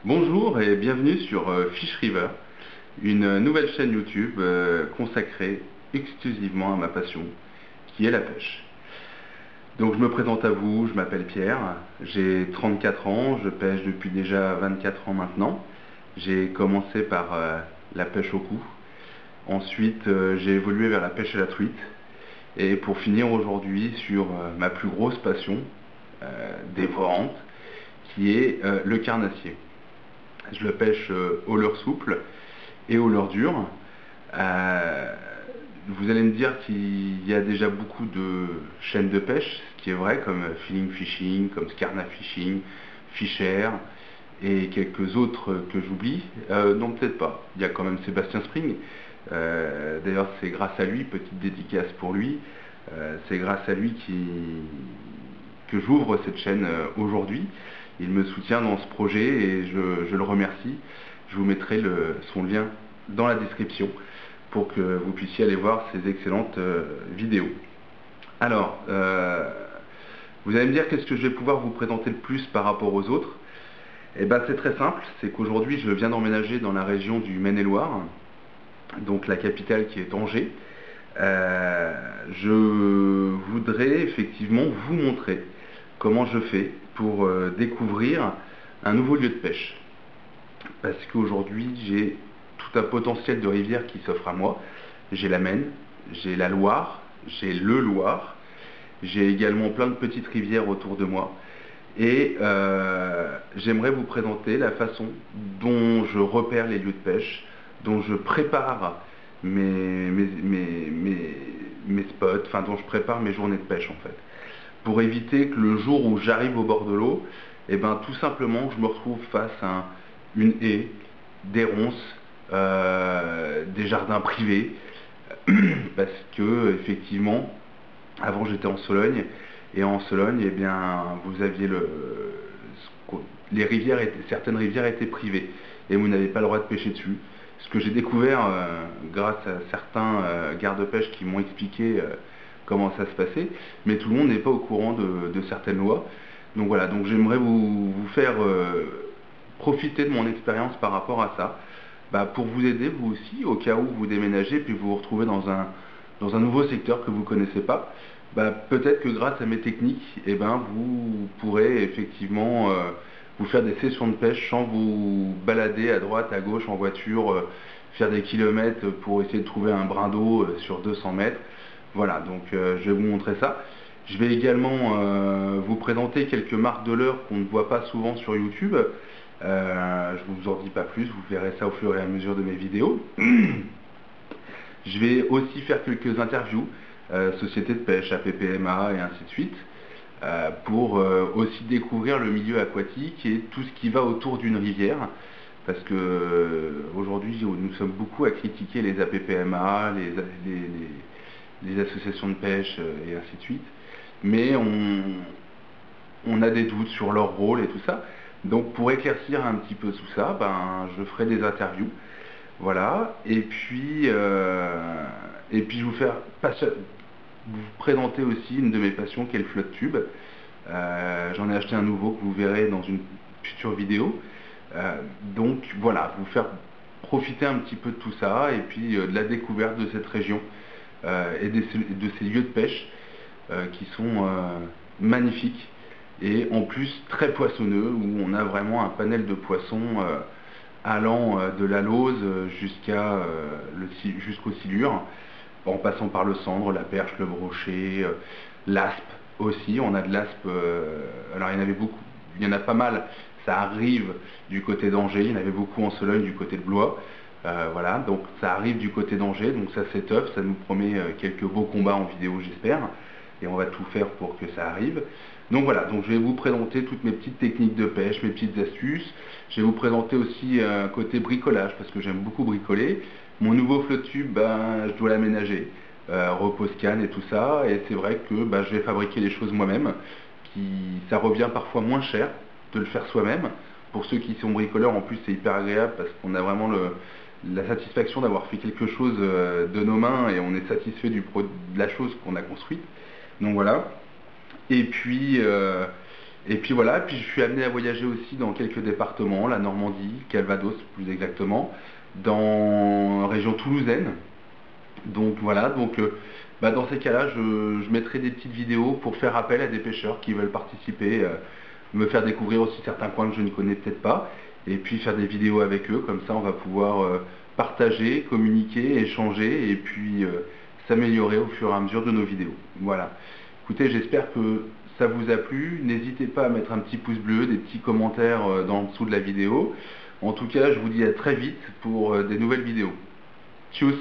Bonjour et bienvenue sur Fish River, une nouvelle chaîne YouTube consacrée exclusivement à ma passion, qui est la pêche. Donc je me présente à vous, je m'appelle Pierre, j'ai 34 ans, je pêche depuis déjà 24 ans maintenant. J'ai commencé par la pêche au coup, ensuite j'ai évolué vers la pêche à la truite, et pour finir aujourd'hui sur ma plus grosse passion, dévorante, qui est le carnassier. Je le pêche au leurre souple et au leurre dur. Vous allez me dire qu'il y a déjà beaucoup de chaînes de pêche, ce qui est vrai, comme Feeling Fishing, comme Scarna Fishing, Fisher et quelques autres que j'oublie. Non, peut-être pas. Il y a quand même Sébastien Spring. D'ailleurs, c'est grâce à lui, petite dédicace pour lui, c'est grâce à lui que j'ouvre cette chaîne aujourd'hui. Il me soutient dans ce projet et je le remercie. Je vous mettrai son lien dans la description pour que vous puissiez aller voir ces excellentes vidéos. Alors, vous allez me dire qu'est-ce que je vais pouvoir vous présenter le plus par rapport aux autres. Eh bien, c'est très simple, c'est qu'aujourd'hui je viens d'emménager dans la région du Maine-et-Loire, donc la capitale qui est Angers. Je voudrais effectivement vous montrer comment je fais pour découvrir un nouveau lieu de pêche. Parce qu'aujourd'hui, j'ai tout un potentiel de rivière qui s'offre à moi. J'ai la Maine, j'ai la Loire, j'ai le Loire, j'ai également plein de petites rivières autour de moi. Et j'aimerais vous présenter la façon dont je repère les lieux de pêche, dont je prépare mes spots, enfin dont je prépare mes journées de pêche en fait. Pour éviter que le jour où j'arrive au bord de l'eau, eh ben, tout simplement je me retrouve face à une haie, des ronces, des jardins privés, parce que effectivement, avant j'étais en Sologne, et en Sologne, eh bien, vous aviez certaines rivières étaient privées, et vous n'avez pas le droit de pêcher dessus. Ce que j'ai découvert grâce à certains gardes-pêche qui m'ont expliqué comment ça se passait, mais tout le monde n'est pas au courant de certaines lois. Donc voilà, donc j'aimerais vous faire profiter de mon expérience par rapport à ça, pour vous aider vous aussi, au cas où vous déménagez, puis vous vous retrouvez dans un nouveau secteur que vous ne connaissez pas. Peut-être que grâce à mes techniques, eh ben, vous pourrez effectivement vous faire des sessions de pêche sans vous balader à droite, à gauche en voiture, faire des kilomètres pour essayer de trouver un brin d'eau sur 200 mètres. Voilà, donc je vais vous montrer ça. Je vais également vous présenter quelques marques de leurre qu'on ne voit pas souvent sur YouTube. Je ne vous en dis pas plus, vous verrez ça au fur et à mesure de mes vidéos. Je vais aussi faire quelques interviews, sociétés de pêche, APPMA et ainsi de suite, pour aussi découvrir le milieu aquatique et tout ce qui va autour d'une rivière. Parce que aujourd'hui, nous sommes beaucoup à critiquer les APPMA, les associations de pêche et ainsi de suite. Mais on a des doutes sur leur rôle et tout ça. Donc pour éclaircir un petit peu tout ça, je ferai des interviews. Voilà. Et puis je vous présenter aussi une de mes passions qui est le flotte tube. J'en ai acheté un nouveau que vous verrez dans une future vidéo. Donc voilà, vous faire profiter un petit peu de tout ça et puis de la découverte de cette région et de ces lieux de pêche qui sont magnifiques et en plus très poissonneux, où on a vraiment un panel de poissons allant de la lauze jusqu'au silure, en passant par le sandre, la perche, le brochet, l'aspe aussi. On a de l'aspe, alors il y en avait beaucoup, il y en a pas mal, ça arrive du côté d'Angers, il y en avait beaucoup en Sologne du côté de Blois. Voilà, donc ça arrive du côté d'Angers, donc ça c'est top, ça nous promet quelques beaux combats en vidéo j'espère, et on va tout faire pour que ça arrive. Donc voilà, donc je vais vous présenter toutes mes petites techniques de pêche, mes petites astuces. Je vais vous présenter aussi un côté bricolage, parce que j'aime beaucoup bricoler. Mon nouveau flotte tube, je dois l'aménager, repose canne et tout ça, et c'est vrai que je vais fabriquer les choses moi-même, ça revient parfois moins cher de le faire soi-même. Pour ceux qui sont bricoleurs, en plus c'est hyper agréable, parce qu'on a vraiment la satisfaction d'avoir fait quelque chose de nos mains et on est satisfait de la chose qu'on a construite. Donc voilà. Et puis, voilà, puis je suis amené à voyager aussi dans quelques départements, la Normandie, Calvados plus exactement, dans la région toulousaine. Donc voilà, dans ces cas-là, je mettrai des petites vidéos pour faire appel à des pêcheurs qui veulent participer, me faire découvrir aussi certains coins que je ne connais peut-être pas, et puis faire des vidéos avec eux, comme ça on va pouvoir partager, communiquer, échanger, et puis s'améliorer au fur et à mesure de nos vidéos. Voilà. Écoutez, j'espère que ça vous a plu. N'hésitez pas à mettre un petit pouce bleu, des petits commentaires dans le dessous de la vidéo. En tout cas, je vous dis à très vite pour des nouvelles vidéos. Tchuss!